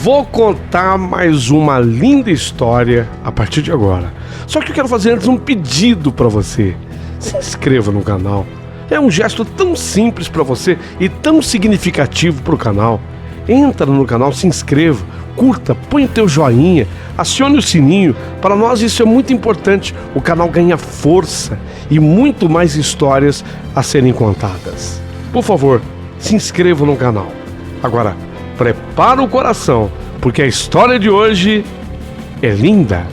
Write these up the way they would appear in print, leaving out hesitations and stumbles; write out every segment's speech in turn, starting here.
Vou contar mais uma linda história a partir de agora. Só que eu quero fazer antes um pedido para você. Se inscreva no canal. É um gesto tão simples para você e tão significativo para o canal. Entra no canal, se inscreva, curta, põe o teu joinha, acione o sininho. Para nós isso é muito importante. O canal ganha força e muito mais histórias a serem contadas. Por favor, se inscreva no canal. Agora, prepara o coração, porque a história de hoje é linda.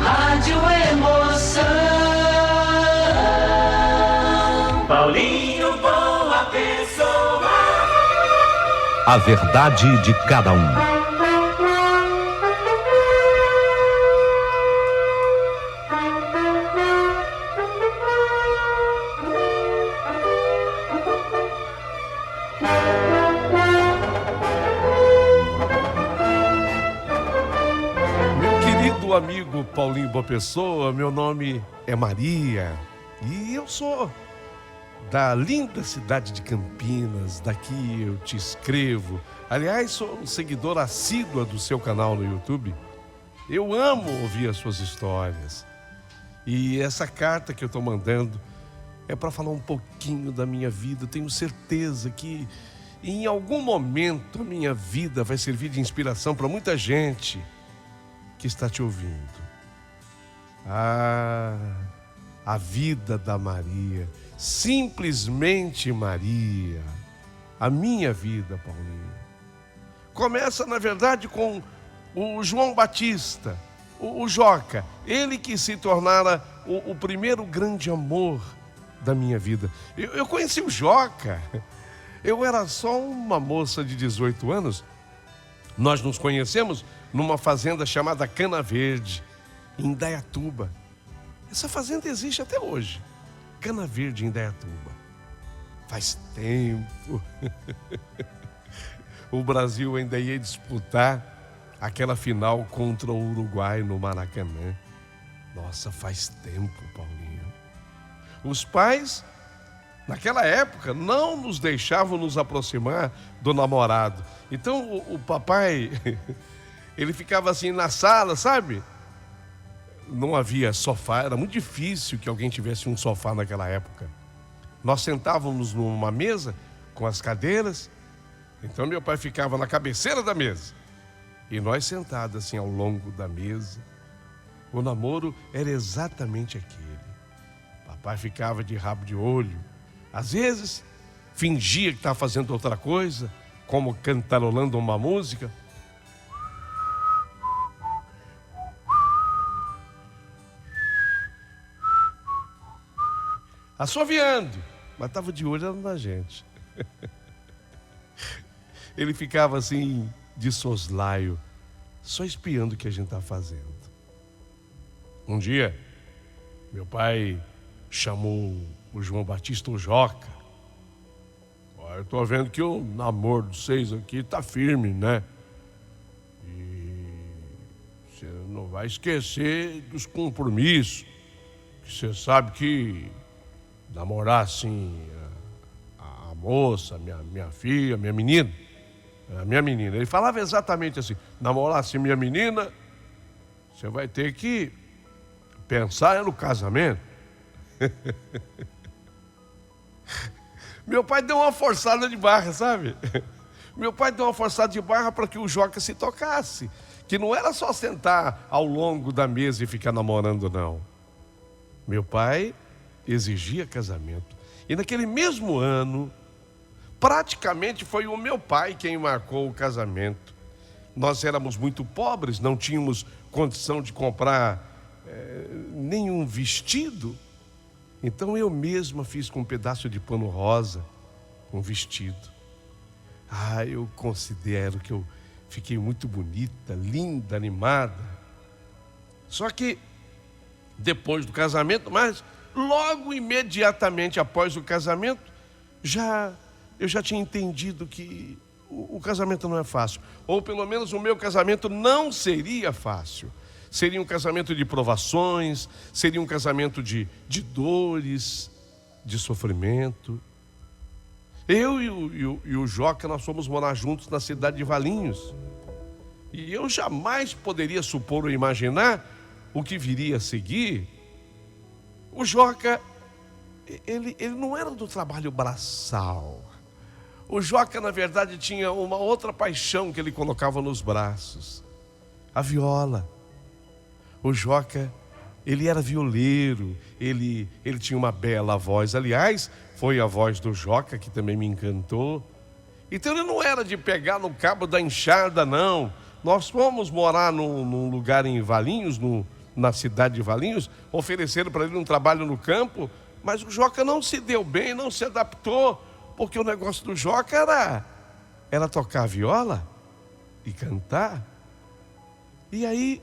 Rádio Emoção. Paulinho Boa Pessoa. A verdade de cada um. Amigo Paulinho Boa Pessoa, meu nome é Maria e eu sou da linda cidade de Campinas. Daqui eu te escrevo. Aliás, sou um seguidor assíduo do seu canal no YouTube. Eu amo ouvir as suas histórias e essa carta que eu estou mandando é para falar um pouquinho da minha vida. Tenho certeza que em algum momento a minha vida vai servir de inspiração para muita gente que está te ouvindo. A vida da Maria, simplesmente Maria, a minha vida, Paulinho, começa na verdade com o João Batista, o Joca, ele que se tornara o primeiro grande amor da minha vida. Eu conheci o Joca, eu era só uma moça de 18 anos, nós nos conhecemos numa fazenda chamada Cana Verde, em Indaiatuba. Essa fazenda existe até hoje. Cana Verde, em Indaiatuba. Faz tempo. O Brasil ainda ia disputar aquela final contra o Uruguai no Maracanã. Nossa, faz tempo, Paulinho. Os pais, naquela época, não nos deixavam nos aproximar do namorado. Então o papai... ele ficava assim na sala, sabe? Não havia sofá, era muito difícil que alguém tivesse um sofá naquela época. Nós sentávamos numa mesa com as cadeiras, então meu pai ficava na cabeceira da mesa e nós sentados assim ao longo da mesa. O namoro era exatamente aquele. Papai ficava de rabo de olho, às vezes fingia que estava fazendo outra coisa, como cantarolando uma música. Assoviando, mas estava de olho na gente. Ele ficava assim, de soslaio, só espiando o que a gente estava fazendo. Um dia, meu pai chamou o João Batista, o Joca. Eu estou vendo que o namoro de vocês aqui está firme, né? E você não vai esquecer dos compromissos, que você sabe que namorar assim a moça, minha filha, minha menina. Ele falava exatamente assim: namorar assim minha menina, você vai ter que pensar no casamento. Meu pai deu uma forçada de barra, sabe? Meu pai deu uma forçada de barra para que o Joca se tocasse, que não era só sentar ao longo da mesa e ficar namorando, não. Meu pai exigia casamento. E naquele mesmo ano, praticamente foi o meu pai quem marcou o casamento. Nós éramos muito pobres, não tínhamos condição de comprar nenhum vestido. Então eu mesma fiz com um pedaço de pano rosa um vestido. Eu considero que eu fiquei muito bonita, linda, animada. Só que depois do casamento, mas logo imediatamente após o casamento, eu já tinha entendido que o casamento não é fácil. Ou pelo menos o meu casamento não seria fácil. Seria um casamento de provações, seria um casamento de dores, de sofrimento. Eu e o Joca, nós fomos morar juntos na cidade de Valinhos. E eu jamais poderia supor ou imaginar o que viria a seguir. O Joca, ele não era do trabalho braçal. O Joca, na verdade, tinha uma outra paixão que ele colocava nos braços: a viola. O Joca, ele era violeiro, ele tinha uma bela voz. Aliás, foi a voz do Joca que também me encantou. Então ele não era de pegar no cabo da enxada, não. Nós fomos morar num lugar em Valinhos, na cidade de Valinhos, ofereceram para ele um trabalho no campo, mas o Joca não se deu bem, não se adaptou, porque o negócio do Joca era tocar viola e cantar. E aí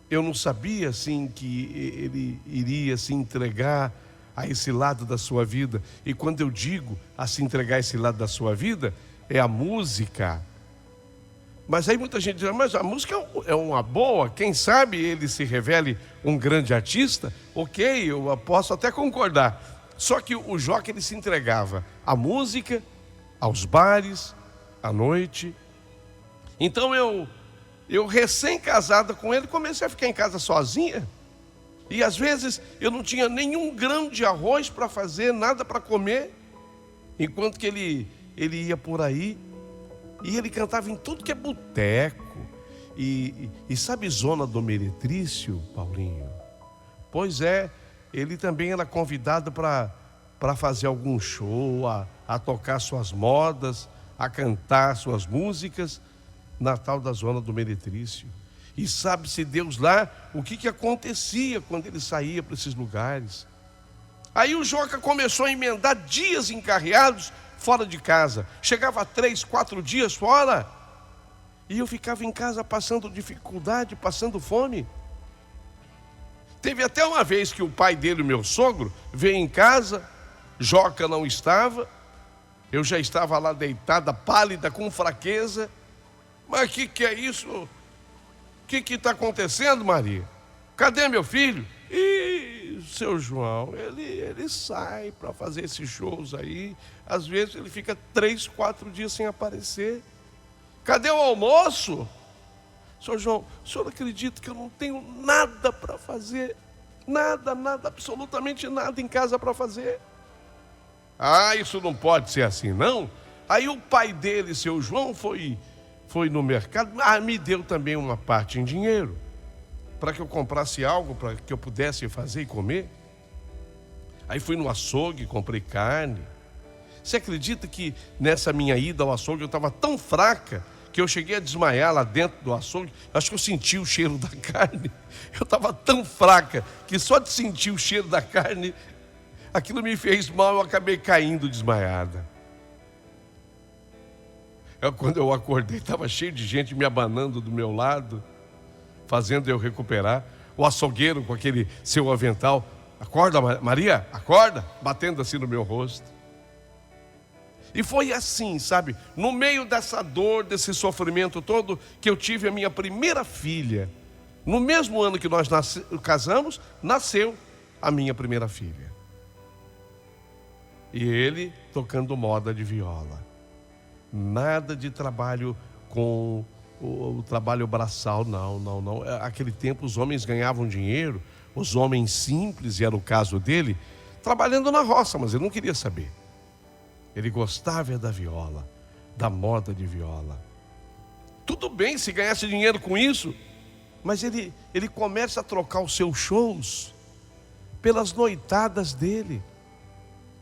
eu não sabia assim que ele iria se entregar a esse lado da sua vida. E quando eu digo a se entregar a esse lado da sua vida, é a música. Mas aí muita gente diz: mas a música é uma boa, quem sabe ele se revele um grande artista. Ok, eu posso até concordar. Só que o Joca, ele se entregava à música, aos bares, à noite. Então eu recém-casada com ele, comecei a ficar em casa sozinha. E às vezes eu não tinha nenhum grão de arroz para fazer, nada para comer. Enquanto que ele ia por aí, e ele cantava em tudo que é boteco. E sabe zona do Meretrício, Paulinho? Pois é, ele também era convidado para fazer algum show, a tocar suas modas, a cantar suas músicas na tal da zona do Meretrício. E sabe-se Deus lá o que acontecia quando ele saía para esses lugares. Aí o Joca começou a emendar dias encarreados fora de casa. Chegava a 3, 4 dias fora. E eu ficava em casa passando dificuldade, passando fome. Teve até uma vez que o pai dele, o meu sogro, veio em casa. Joca não estava. Eu já estava lá deitada, pálida, com fraqueza. Mas o que é isso? O que está acontecendo, Maria? Cadê meu filho? E seu João, ele sai para fazer esses shows aí. Às vezes ele fica 3, 4 dias sem aparecer. Cadê o almoço? Seu João, o senhor acredita que eu não tenho nada para fazer? Nada, absolutamente nada em casa para fazer. Ah, isso não pode ser assim, não? Aí o pai dele, seu João, foi no mercado, me deu também uma parte em dinheiro, para que eu comprasse algo, para que eu pudesse fazer e comer. Aí fui no açougue, comprei carne. Você acredita que nessa minha ida ao açougue eu estava tão fraca, que eu cheguei a desmaiar lá dentro do açougue? Acho que eu senti o cheiro da carne. Eu estava tão fraca, que só de sentir o cheiro da carne, aquilo me fez mal, eu acabei caindo desmaiada. Quando eu acordei, estava cheio de gente me abanando do meu lado, fazendo eu recuperar. O açougueiro com aquele seu avental: acorda, Maria, acorda, batendo assim no meu rosto. E foi assim, sabe, no meio dessa dor, desse sofrimento todo, que eu tive a minha primeira filha. No mesmo ano que nós casamos, nasceu a minha primeira filha. E ele tocando moda de viola. Nada de trabalho com o trabalho braçal, não. Aquele tempo os homens ganhavam dinheiro, os homens simples, e era o caso dele, trabalhando na roça, mas ele não queria saber. Ele gostava da viola, da moda de viola. Tudo bem se ganhasse dinheiro com isso, mas ele começa a trocar os seus shows pelas noitadas dele.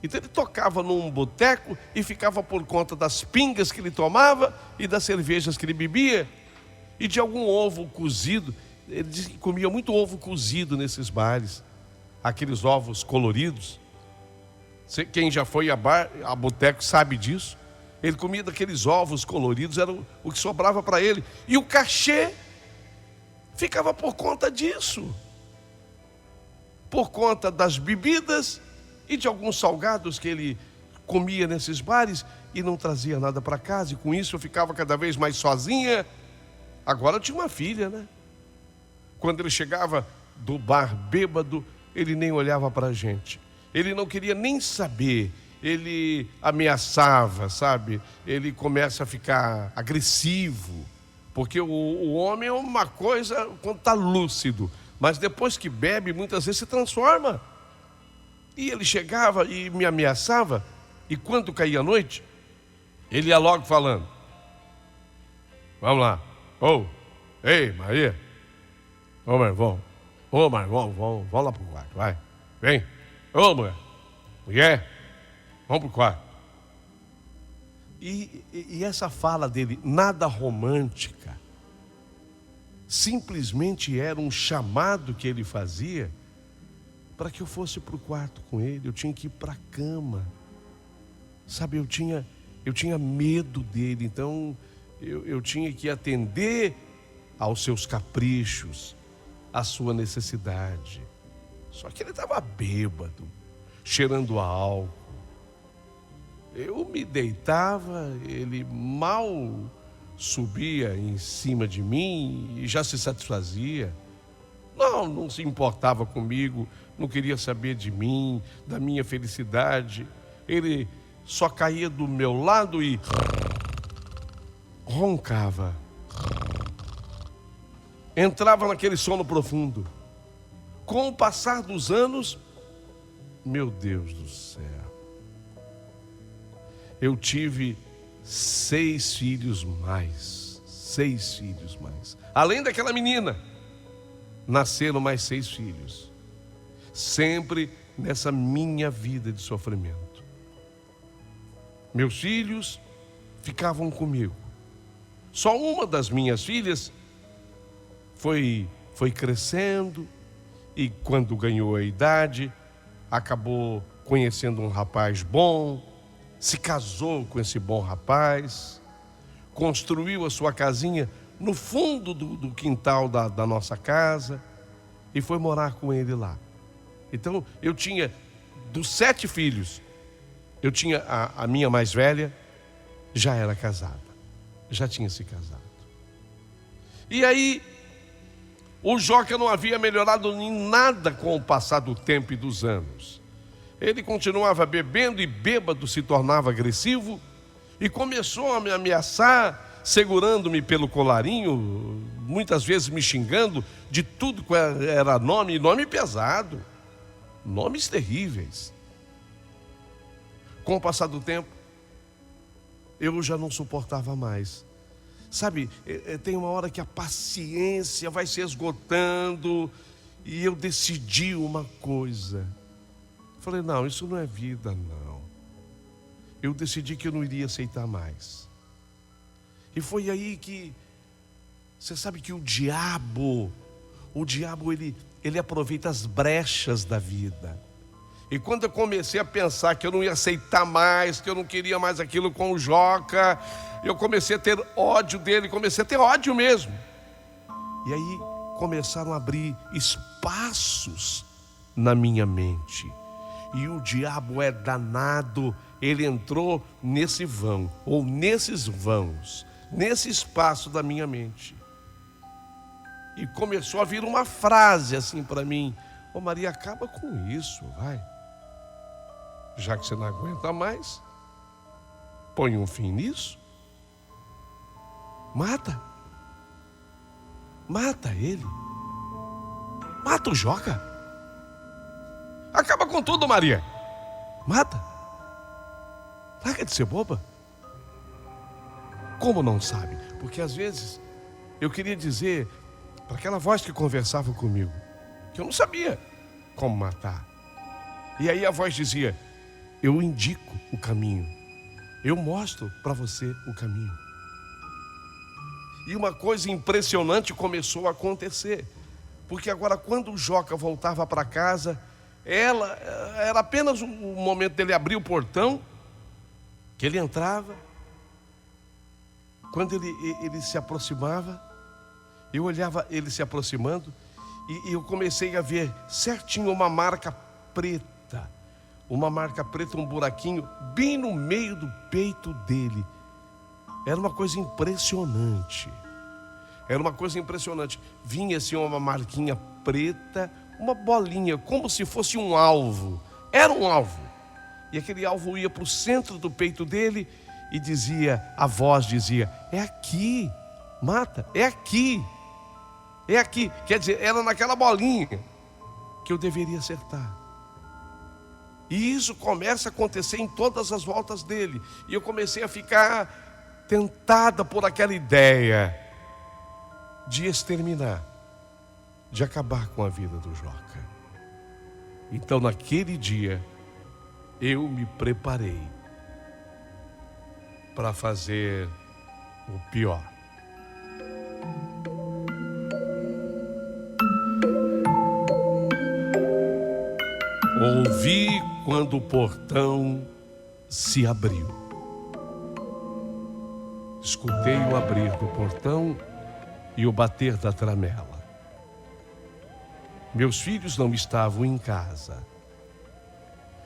Então ele tocava num boteco e ficava por conta das pingas que ele tomava e das cervejas que ele bebia e de algum ovo cozido. Ele disse que comia muito ovo cozido nesses bares, aqueles ovos coloridos. Quem já foi a boteco sabe disso. Ele comia daqueles ovos coloridos, era o que sobrava para ele. E o cachê ficava por conta disso, por conta das bebidas e de alguns salgados que ele comia nesses bares e não trazia nada para casa. E com isso eu ficava cada vez mais sozinha. Agora eu tinha uma filha, né? Quando ele chegava do bar bêbado, ele nem olhava para a gente. ele não queria nem saber, ele ameaçava, sabe? Ele começa a ficar agressivo, porque o homem é uma coisa quando está lúcido, mas depois que bebe, muitas vezes se transforma. E ele chegava e me ameaçava, e quando caía a noite, ele ia logo falando: vamos lá, ei Maria, meu irmão, vamos lá pro quarto, vai, vem, mulher, vamos pro quarto. E essa fala dele, nada romântica, simplesmente era um chamado que ele fazia para que eu fosse para o quarto com ele. Eu tinha que ir para a cama, sabe? Eu tinha medo dele, então eu tinha que atender aos seus caprichos, à sua necessidade. Só que ele estava bêbado, cheirando a álcool. Eu me deitava, ele mal subia em cima de mim e já se satisfazia. Não se importava comigo, não queria saber de mim, da minha felicidade. Ele só caía do meu lado e roncava. Entrava naquele sono profundo. Com o passar dos anos, meu Deus do céu, eu tive 6 filhos mais. 6 filhos mais. Além daquela menina, nasceram mais 6 filhos. Sempre nessa minha vida de sofrimento. Meus filhos ficavam comigo. Só uma das minhas filhas foi crescendo e quando ganhou a idade, acabou conhecendo um rapaz bom, se casou com esse bom rapaz, construiu a sua casinha no fundo do quintal da nossa casa e foi morar com ele lá. Então eu tinha, dos 7 filhos, eu tinha a minha mais velha, já era casada, já tinha se casado. E aí, o Joca não havia melhorado em nada com o passar do tempo e dos anos. Ele continuava bebendo e bêbado se tornava agressivo e começou a me ameaçar, segurando-me pelo colarinho, muitas vezes me xingando de tudo que era nome pesado, nomes terríveis. Com o passar do tempo, eu já não suportava mais. Sabe, tem uma hora que a paciência vai se esgotando e eu decidi uma coisa. Falei, não, isso não é vida, não. Eu decidi que eu não iria aceitar mais. E foi aí que, você sabe que o diabo ele aproveita as brechas da vida. E quando eu comecei a pensar que eu não ia aceitar mais, que eu não queria mais aquilo com o Joca, eu comecei a ter ódio dele, comecei a ter ódio mesmo. E aí começaram a abrir espaços na minha mente. E o diabo é danado, ele entrou nesse vão, ou nesses vãos, nesse espaço da minha mente. E começou a vir uma frase assim para mim: ô Maria, acaba com isso, vai. Já que você não aguenta mais, põe um fim nisso. Mata ele. Mata o Joca. Acaba com tudo, Maria. Mata. Larga de ser boba. Como não sabe? Porque às vezes eu queria dizer para aquela voz que conversava comigo que eu não sabia como matar. E aí a voz dizia: eu indico o caminho, eu mostro para você o caminho. E uma coisa impressionante começou a acontecer, porque agora quando o Joca voltava para casa, era apenas o momento dele abrir o portão, que ele entrava. Quando ele se aproximava, eu olhava ele se aproximando e eu comecei a ver certinho uma marca preta, um buraquinho bem no meio do peito dele. Era uma coisa impressionante. Vinha assim uma marquinha preta, uma bolinha, como se fosse um alvo era um alvo. E aquele alvo ia para o centro do peito dele e dizia, a voz dizia, é aqui, mata, é aqui. É aqui, quer dizer, era naquela bolinha que eu deveria acertar. E isso começa a acontecer em todas as voltas dele. E eu comecei a ficar tentada por aquela ideia de exterminar, de acabar com a vida do Joca. Então naquele dia, eu me preparei para fazer o pior. Ouvi quando o portão se abriu. Escutei o abrir do portão e o bater da tramela. Meus filhos não estavam em casa.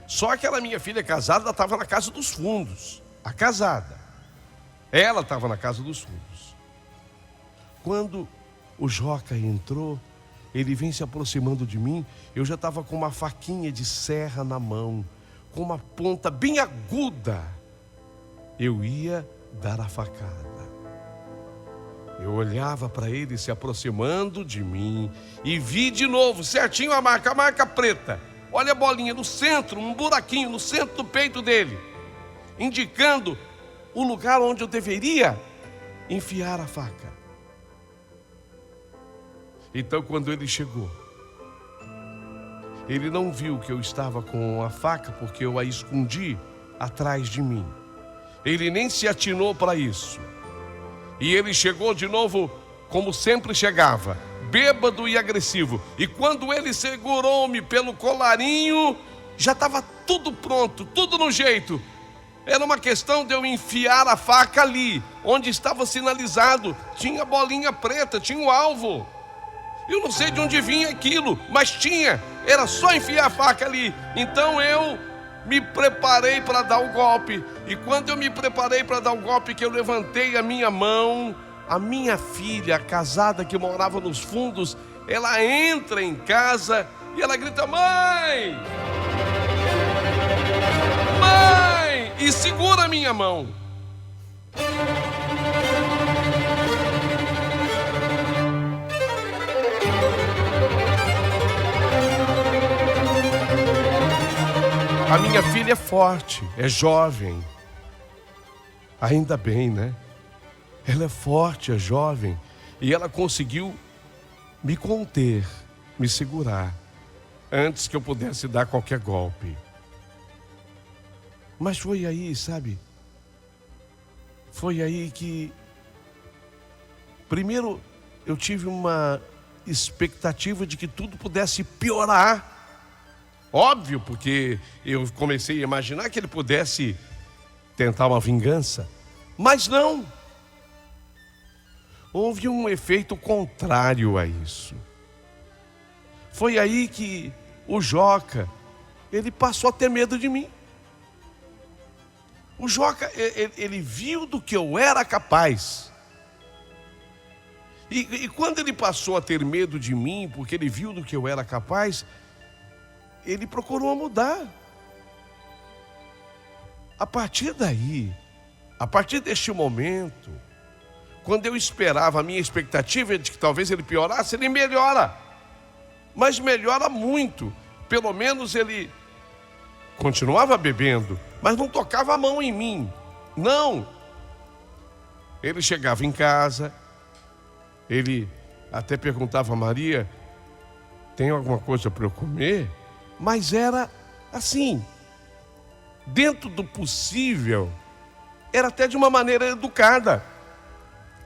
Só aquela minha filha casada estava na casa dos fundos. A casada. Ela estava na casa dos fundos. Quando o Joca entrou, ele vem se aproximando de mim. Eu já estava com uma faquinha de serra na mão, com uma ponta bem aguda. Eu ia dar a facada. Eu olhava para ele se aproximando de mim e vi de novo, certinho a marca preta. Olha a bolinha no centro, um buraquinho no centro do peito dele, indicando o lugar onde eu deveria enfiar a faca. Então, quando ele chegou, ele não viu que eu estava com a faca, porque eu a escondi atrás de mim. Ele nem se atinou para isso. E ele chegou de novo, como sempre chegava, bêbado e agressivo. E quando ele segurou-me pelo colarinho, já estava tudo pronto, tudo no jeito. Era uma questão de eu enfiar a faca ali, onde estava sinalizado. Tinha bolinha preta, tinha um alvo. Eu não sei de onde vinha aquilo, mas tinha. Era só enfiar a faca ali. Então eu me preparei para dar o golpe. E quando eu me preparei para dar o golpe, que eu levantei a minha mão, a minha filha, casada, que morava nos fundos, ela entra em casa e ela grita, mãe! Mãe! E segura a minha mão. A minha filha é forte, é jovem. Ainda bem, né? Ela é forte, é jovem. E ela conseguiu me conter, me segurar, antes que eu pudesse dar qualquer golpe. Mas foi aí, sabe? Foi aí que... Primeiro, eu tive uma expectativa de que tudo pudesse piorar. Óbvio, porque eu comecei a imaginar que ele pudesse tentar uma vingança. Mas não. Houve um efeito contrário a isso. Foi aí que o Joca, ele passou a ter medo de mim. O Joca, ele viu do que eu era capaz. E quando ele passou a ter medo de mim, porque ele viu do que eu era capaz, ele procurou mudar. A partir daí, a partir deste momento, quando eu esperava, a minha expectativa é de que talvez ele piorasse, ele melhora. Mas melhora muito. Pelo menos ele continuava bebendo, mas não tocava a mão em mim. Não. Ele chegava em casa, ele até perguntava a Maria, tem alguma coisa para eu comer? Mas era assim, dentro do possível, era até de uma maneira educada.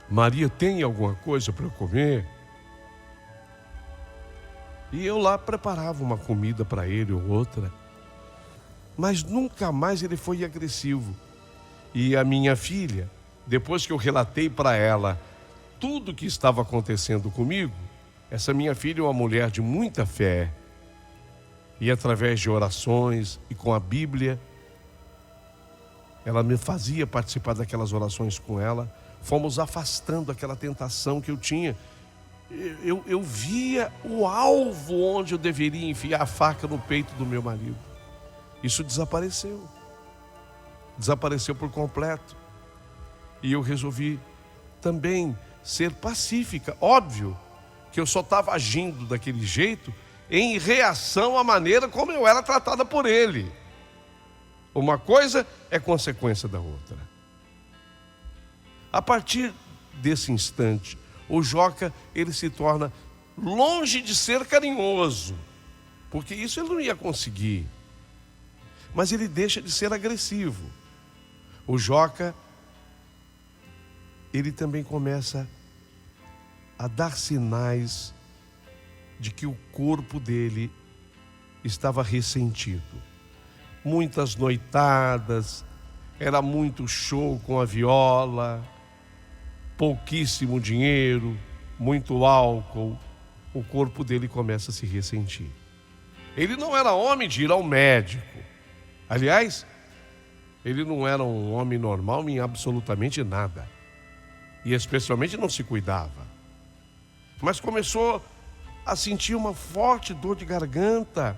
Maria, tem alguma coisa para eu comer? E eu lá preparava uma comida para ele ou outra. Mas nunca mais ele foi agressivo. E a minha filha, depois que eu relatei para ela tudo o que estava acontecendo comigo, essa minha filha é uma mulher de muita fé. E através de orações e com a Bíblia, ela me fazia participar daquelas orações com ela. Fomos afastando aquela tentação que eu tinha. Eu via o alvo onde eu deveria enfiar a faca no peito do meu marido. isso desapareceu. Desapareceu por completo. E eu resolvi também ser pacífica. Óbvio que eu só estava agindo daquele jeito em reação à maneira como eu era tratada por ele. Uma coisa é consequência da outra. A partir desse instante, o Joca, ele se torna longe de ser carinhoso, porque isso ele não ia conseguir. Mas ele deixa de ser agressivo. O Joca, ele também começa a dar sinais de que o corpo dele estava ressentido. Muitas noitadas, era muito show com a viola, pouquíssimo dinheiro, muito álcool. O corpo dele começa a se ressentir. Ele não era homem de ir ao médico. Aliás, ele não era um homem normal em absolutamente nada. E especialmente não se cuidava. Mas começou a sentir uma forte dor de garganta.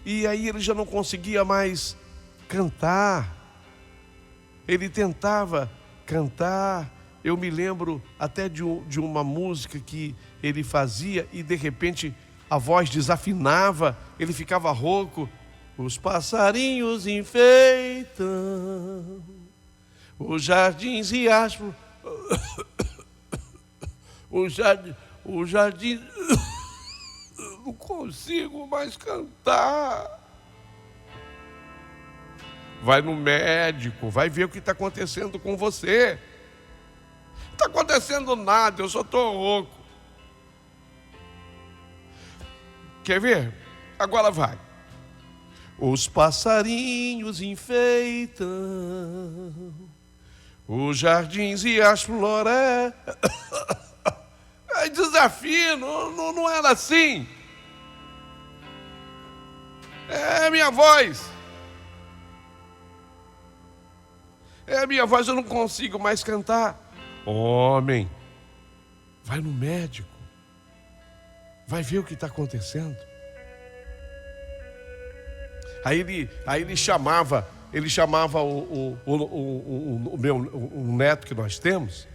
E aí ele já não conseguia mais cantar. Ele tentava cantar. Eu me lembro até de uma música que ele fazia e de repente a voz desafinava, ele ficava rouco. Os passarinhos enfeitam os jardins e as... O jardim... Não consigo mais cantar. Vai no médico, vai ver o que está acontecendo com você. Não está acontecendo nada, eu só estou rouco. Quer ver? Agora vai. Os passarinhos enfeitam os jardins e as florestas. Desafio, não era assim. É a minha voz. É a minha voz, eu não consigo mais cantar. Homem, vai no médico. Vai ver o que está acontecendo. Aí ele chamava o neto que nós temos.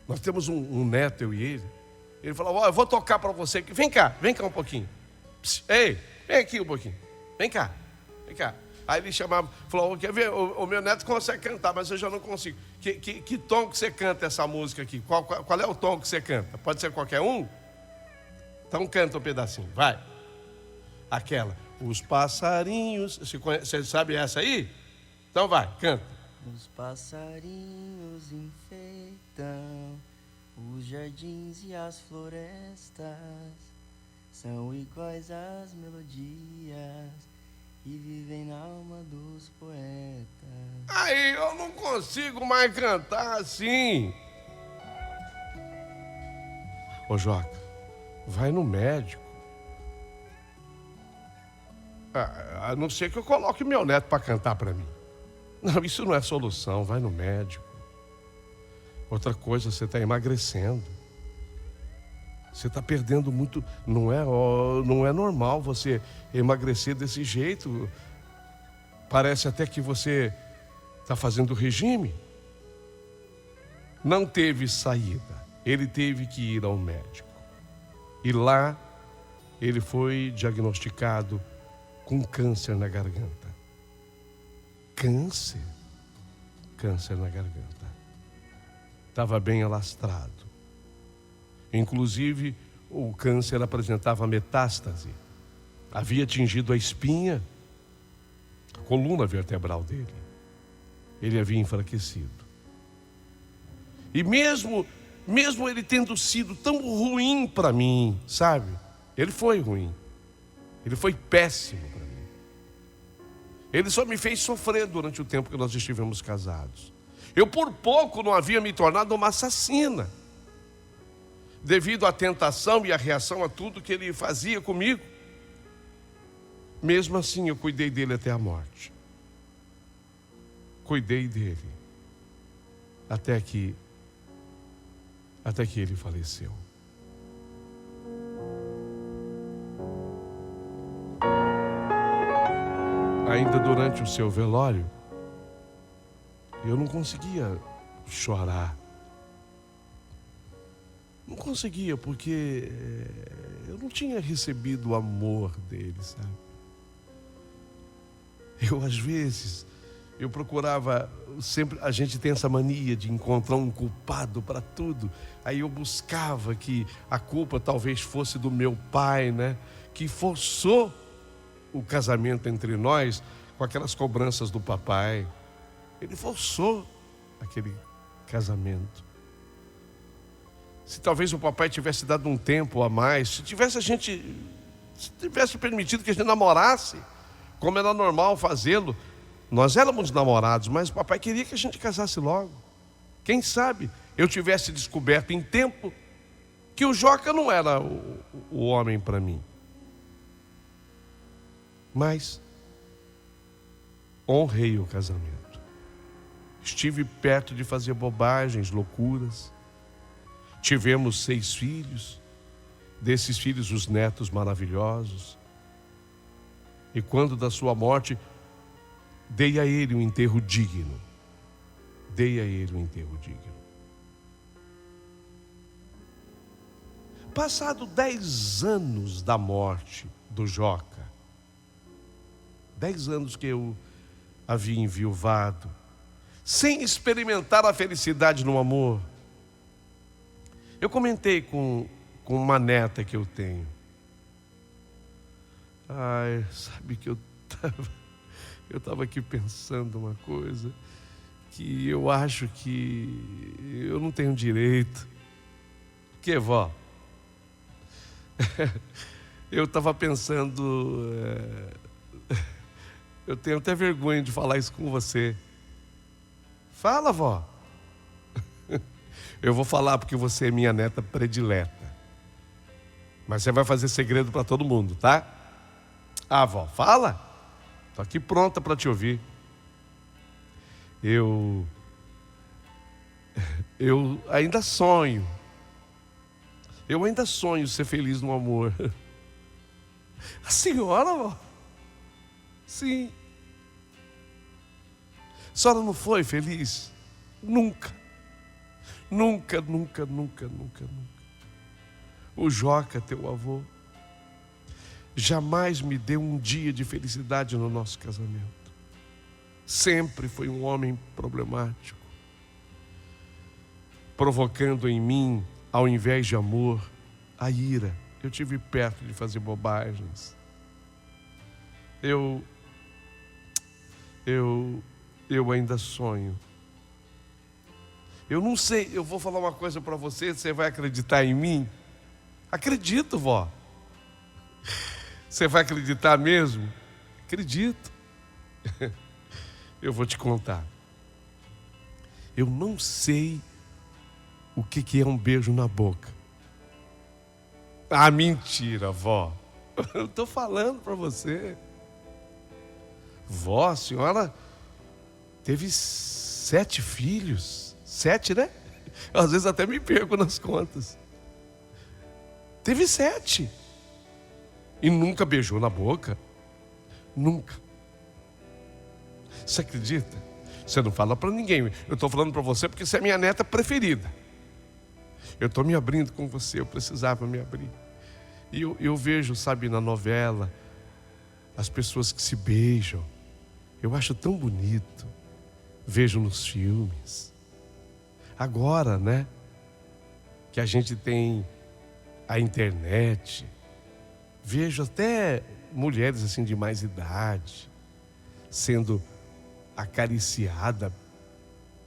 Nós temos um neto, eu e ele. Ele falou: eu vou tocar para você aqui. Vem cá um pouquinho. Psst, ei, vem aqui um pouquinho. Vem cá. Aí ele chamava, falou: quer ver, o meu neto consegue cantar, mas eu já não consigo. Que tom que você canta essa música aqui? Qual é o tom que você canta? Pode ser qualquer um? Então canta um pedacinho, vai. Aquela. Os passarinhos, você sabe essa aí? Então vai, canta. Os passarinhos enfeitam os jardins e as florestas, são iguais às melodias que vivem na alma dos poetas. Aí eu não consigo mais cantar assim. Ô Joca, vai no médico. A não ser que eu coloque meu neto para cantar para mim. Não, isso não é solução, vai no médico. Outra coisa, você está emagrecendo. Você está perdendo muito. Não é normal você emagrecer desse jeito. Parece até que você está fazendo regime. Não teve saída. Ele teve que ir ao médico. E lá ele foi diagnosticado com câncer na garganta. Câncer na garganta. Estava bem alastrado. Inclusive, o câncer apresentava metástase. Havia atingido a espinha, a coluna vertebral dele. Ele havia enfraquecido. E mesmo ele tendo sido tão ruim para mim, sabe? Ele foi ruim. Ele foi péssimo para mim. Ele só me fez sofrer durante o tempo que nós estivemos casados. Eu por pouco não havia me tornado uma assassina, devido à tentação e à reação a tudo que ele fazia comigo. Mesmo assim, eu cuidei dele até a morte. Cuidei dele até que ele faleceu. ainda durante o seu velório, eu não conseguia chorar. Não conseguia, porque eu não tinha recebido o amor dele, sabe? Às vezes, eu procurava, sempre, a gente tem essa mania de encontrar um culpado para tudo. Aí eu buscava que a culpa talvez fosse do meu pai, né? Que forçou o casamento entre nós com aquelas cobranças do papai. Ele forçou aquele casamento. Se talvez o papai tivesse dado um tempo a mais, se tivesse permitido que a gente namorasse, como era normal fazê-lo, nós éramos namorados, mas o papai queria que a gente casasse logo. Quem sabe eu tivesse descoberto em tempo que o Joca não era o homem para mim. Mas honrei o casamento. Estive perto de fazer bobagens, loucuras. Tivemos 6 filhos, desses filhos os netos maravilhosos. E quando da sua morte, dei a ele um enterro digno. Dei a ele um enterro digno. Passado 10 anos da morte do Joca, 10 anos que eu havia enviuvado, sem experimentar a felicidade no amor, eu comentei com uma neta que eu tenho. Ai, sabe que eu estava aqui pensando uma coisa, que eu acho que eu não tenho direito. O que, vó? Eu estava pensando, eu tenho até vergonha de falar isso com você. Fala, vó. Eu vou falar porque você é minha neta predileta. Mas você vai fazer segredo para todo mundo, tá? Ah, vó, fala. Estou aqui pronta para te ouvir. Eu ainda sonho. Eu ainda sonho ser feliz no amor. A senhora, vó? Sim. A senhora não foi feliz? Nunca. Nunca, nunca, nunca, nunca, nunca. O Joca, teu avô, jamais me deu um dia de felicidade no nosso casamento. Sempre foi um homem problemático, provocando em mim, ao invés de amor, a ira. Eu tive perto de fazer bobagens. Eu ainda sonho. Eu não sei, eu vou falar uma coisa para você, você vai acreditar em mim? Acredito, vó. Você vai acreditar mesmo? Acredito. Eu vou te contar. Eu não sei o que é um beijo na boca. Ah, mentira, vó. Eu estou falando para você. Vó, a senhora teve 7 filhos. 7, né? Eu, às vezes até me perco nas contas. Teve 7. E nunca beijou na boca. Nunca. Você acredita? Você não fala para ninguém. Eu estou falando para você porque você é minha neta preferida. Eu estou me abrindo com você. Eu precisava me abrir. E eu vejo, sabe, na novela, as pessoas que se beijam. Eu acho tão bonito. Vejo nos filmes. Agora, né, que a gente tem a internet, vejo até mulheres assim de mais idade sendo acariciada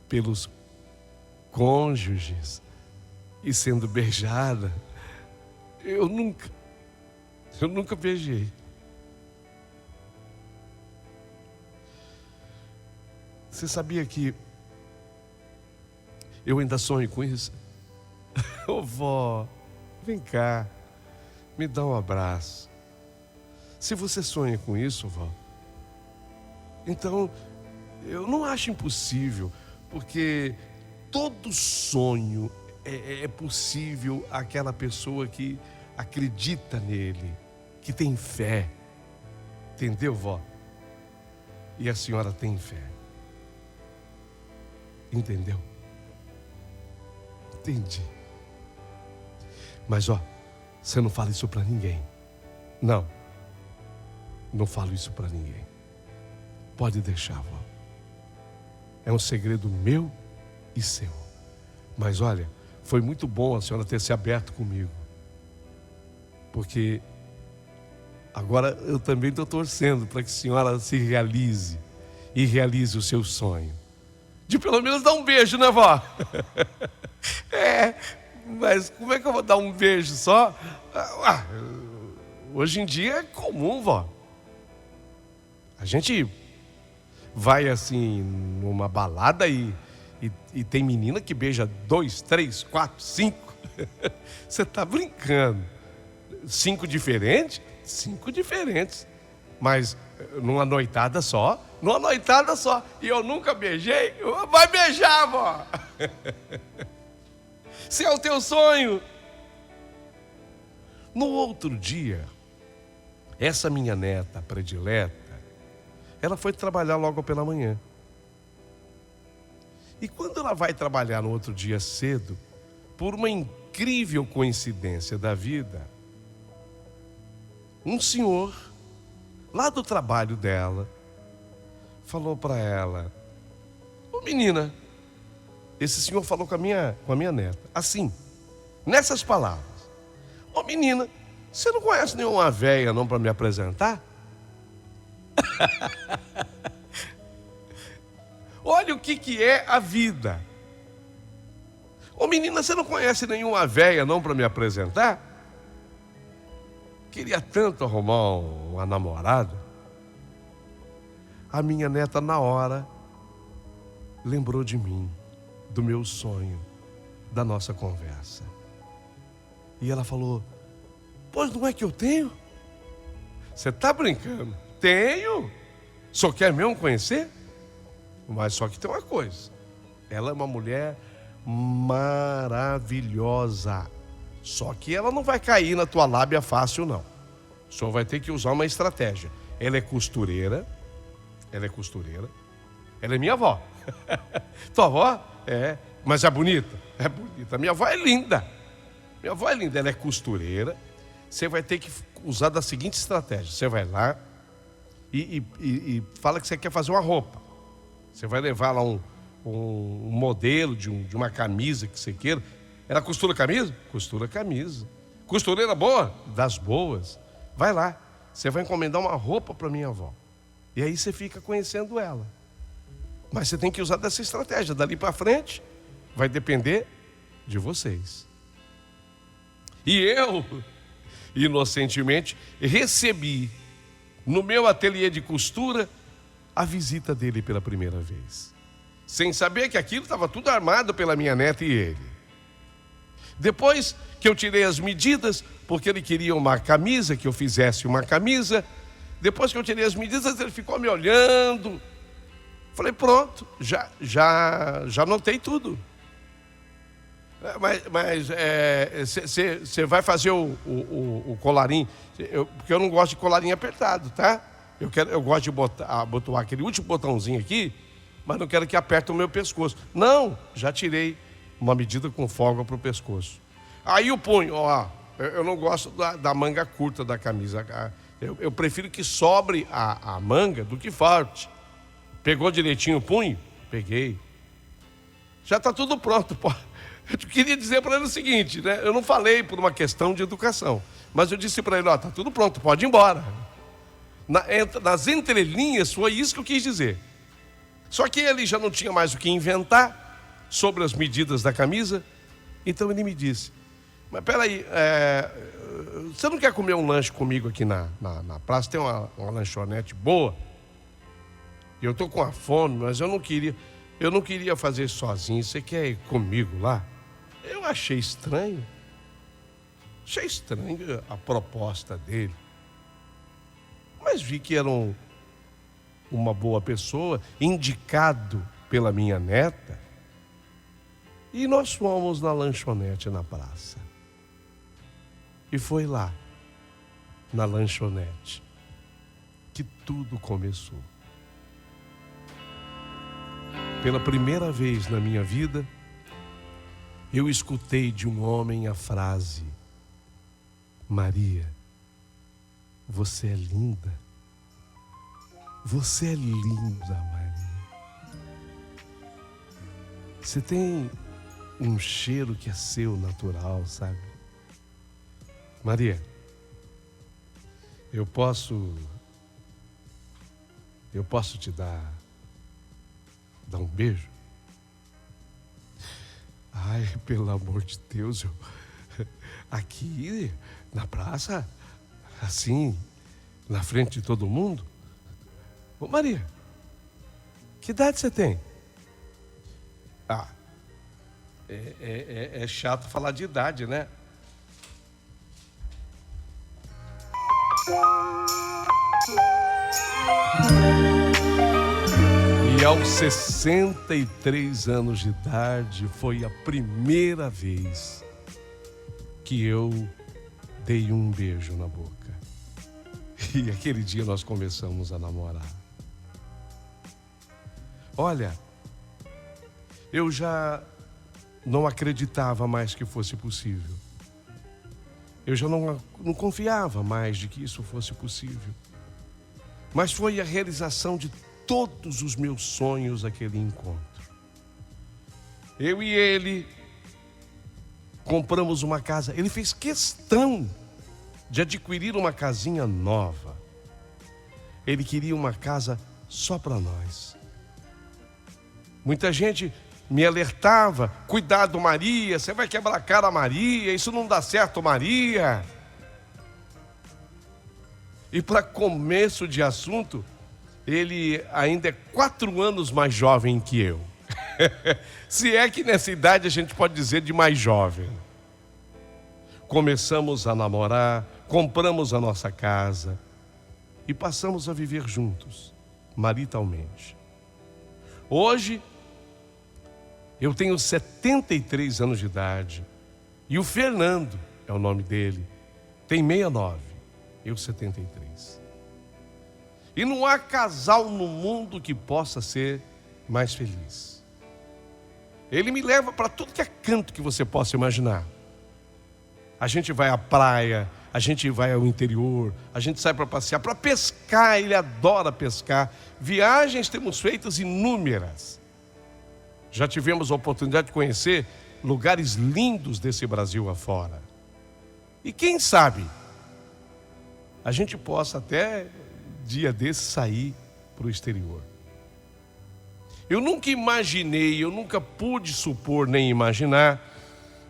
pelos cônjuges e sendo beijada. Eu nunca beijei. Você sabia que eu ainda sonho com isso? Ô vó, vem cá, me dá um abraço. Se você sonha com isso, vó, então eu não acho impossível, porque todo sonho é possível àquela pessoa que acredita nele, que tem fé. Entendeu, vó? E a senhora tem fé. Entendeu? Entendi. Mas você não fala isso para ninguém. Não falo isso para ninguém. Pode deixar, vó. É um segredo meu e seu. Mas olha, foi muito bom a senhora ter se aberto comigo. Porque agora eu também estou torcendo para que a senhora se realize e realize o seu sonho. De pelo menos dar um beijo, né, vó? Mas como é que eu vou dar um beijo só? Hoje em dia é comum, vó. A gente vai assim numa balada e tem menina que beija 2, 3, 4, 5. Você tá brincando. 5 diferentes? 5 diferentes. Mas numa noitada só. E eu nunca beijei. Vai beijar, vó. Se é o teu sonho. No outro dia, essa minha neta predileta, ela foi trabalhar logo pela manhã. E quando ela vai trabalhar no outro dia cedo, por uma incrível coincidência da vida, um senhor, lá do trabalho dela, falou para ela: ô menina, esse senhor falou com a minha neta, assim, nessas palavras: ô menina, você não conhece nenhuma véia não para me apresentar? Olha o que é a vida. Ô menina, você não conhece nenhuma véia não para me apresentar? Queria tanto arrumar uma namorada. A minha neta na hora lembrou de mim, do meu sonho, da nossa conversa. E ela falou: pois não é que eu tenho? Você tá brincando? Tenho. Só quer mesmo conhecer? Mas só que tem uma coisa. Ela é uma mulher maravilhosa. Só que ela não vai cair na tua lábia fácil, não. O senhor vai ter que usar uma estratégia. Ela é costureira. Ela é minha avó. Tua avó? É. Mas é bonita? É bonita. Minha avó é linda. Ela é costureira. Você vai ter que usar da seguinte estratégia. Você vai lá e fala que você quer fazer uma roupa. Você vai levar lá um modelo de uma camisa que você queira. Ela costura camisa? Costura camisa. Costureira boa? Das boas. Vai lá. Você vai encomendar uma roupa para minha avó. E aí você fica conhecendo ela. Mas você tem que usar dessa estratégia. Dali para frente, vai depender de vocês. E eu, inocentemente, recebi no meu ateliê de costura a visita dele pela primeira vez. Sem saber que aquilo estava tudo armado pela minha neta e ele. Depois que eu tirei as medidas, porque ele queria uma camisa, que eu fizesse uma camisa. Depois que eu tirei as medidas, ele ficou me olhando. Falei: pronto, já anotei tudo. Mas você vai fazer o colarinho, porque eu não gosto de colarinho apertado, tá? Eu gosto de botar aquele último botãozinho aqui, mas não quero que aperte o meu pescoço. Não, já tirei uma medida com folga para o pescoço. Aí o punho, eu não gosto da manga curta da camisa. Eu prefiro que sobre a manga do que falte. Pegou direitinho o punho? Peguei. Já está tudo pronto, pô. Eu queria dizer para ele o seguinte, né? Eu não falei por uma questão de educação, mas eu disse para ele: está tudo pronto, pode ir embora. Nas entrelinhas foi isso que eu quis dizer. Só que ele já não tinha mais o que inventar sobre as medidas da camisa. Então ele me disse: mas peraí, você não quer comer um lanche comigo aqui na praça? Tem uma lanchonete boa. E eu estou com a fome, mas eu não queria fazer isso sozinho. Você quer ir comigo lá? Eu achei estranho a proposta dele. Mas vi que era uma boa pessoa, indicado pela minha neta. E nós fomos na lanchonete na praça. E foi lá, na lanchonete, que tudo começou. pela primeira vez na minha vida, eu escutei de um homem a frase: Maria, você é linda. Você é linda, Maria. Você tem um cheiro que é seu, natural, sabe? Maria, eu posso te dar um beijo? Ai, pelo amor de Deus, aqui na praça, assim, na frente de todo mundo? Ô Maria, que idade você tem? Ah, é chato falar de idade, né? E aos 63 anos de idade foi a primeira vez que eu dei um beijo na boca. E aquele dia nós começamos a namorar. Olha, eu já não acreditava mais que fosse possível. Eu já não confiava mais de que isso fosse possível. Mas foi a realização de todos os meus sonhos aquele encontro. Eu e ele compramos uma casa. Ele fez questão de adquirir uma casinha nova. Ele queria uma casa só para nós. Muita gente me alertava: cuidado, Maria, você vai quebrar a cara, Maria, isso não dá certo, Maria. E para começo de assunto, ele ainda é 4 anos mais jovem que eu. Se é que nessa idade a gente pode dizer de mais jovem. Começamos a namorar, compramos a nossa casa e passamos a viver juntos, maritalmente. Hoje, eu tenho 73 anos de idade e o Fernando, é o nome dele, tem 69, eu 73. E não há casal no mundo que possa ser mais feliz. Ele me leva para tudo que é canto que você possa imaginar. A gente vai à praia, a gente vai ao interior, a gente sai para passear, para pescar, ele adora pescar. Viagens temos feitas inúmeras. Já tivemos a oportunidade de conhecer lugares lindos desse Brasil afora. E quem sabe, a gente possa até dia desse sair para o exterior. Eu nunca imaginei, eu nunca pude supor nem imaginar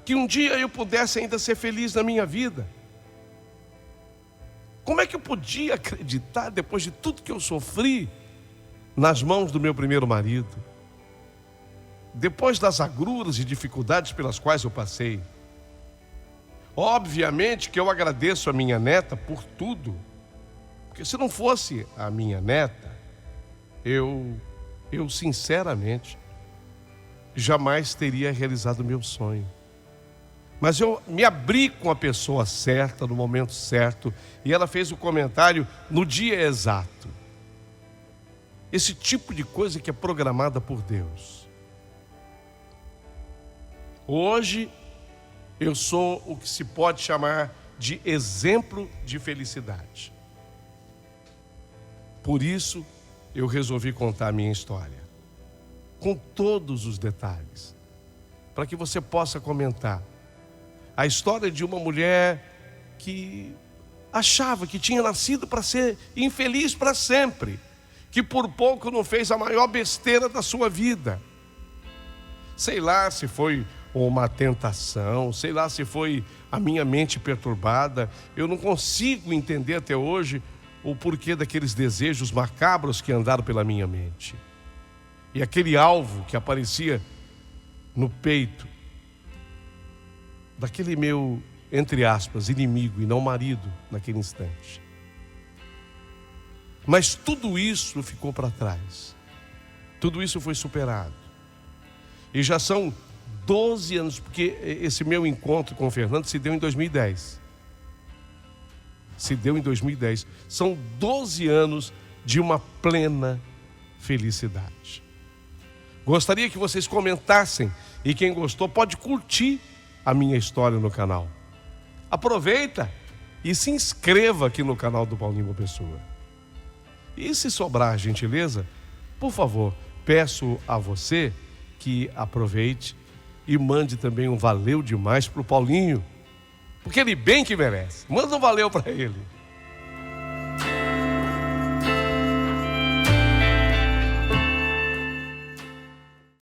que um dia eu pudesse ainda ser feliz na minha vida. Como é que eu podia acreditar, depois de tudo que eu sofri, nas mãos do meu primeiro marido? Depois das agruras e dificuldades pelas quais eu passei. Obviamente que eu agradeço a minha neta por tudo. Porque se não fosse a minha neta, eu sinceramente jamais teria realizado o meu sonho. Mas eu me abri com a pessoa certa, no momento certo, e ela fez o comentário no dia exato. Esse tipo de coisa que é programada por Deus. Hoje, eu sou o que se pode chamar de exemplo de felicidade. Por isso, eu resolvi contar a minha história, com todos os detalhes, para que você possa comentar a história de uma mulher que achava que tinha nascido para ser infeliz para sempre, que por pouco não fez a maior besteira da sua vida. Sei lá se foi uma tentação, sei lá se foi a minha mente perturbada. Eu não consigo entender até hoje o porquê daqueles desejos macabros que andaram pela minha mente. E aquele alvo que aparecia no peito daquele meu, entre aspas, inimigo e não marido naquele instante. Mas tudo isso ficou para trás. Tudo isso foi superado. E já são 12 anos, porque esse meu encontro com o Fernando se deu em 2010. Se deu em 2010. São 12 anos de uma plena felicidade. Gostaria que vocês comentassem e quem gostou pode curtir a minha história no canal. Aproveita e se inscreva aqui no canal do Paulinho Boa Pessoa. E se sobrar gentileza, por favor, peço a você que aproveite e mande também um valeu demais para o Paulinho, porque ele bem que merece. Manda um valeu para ele.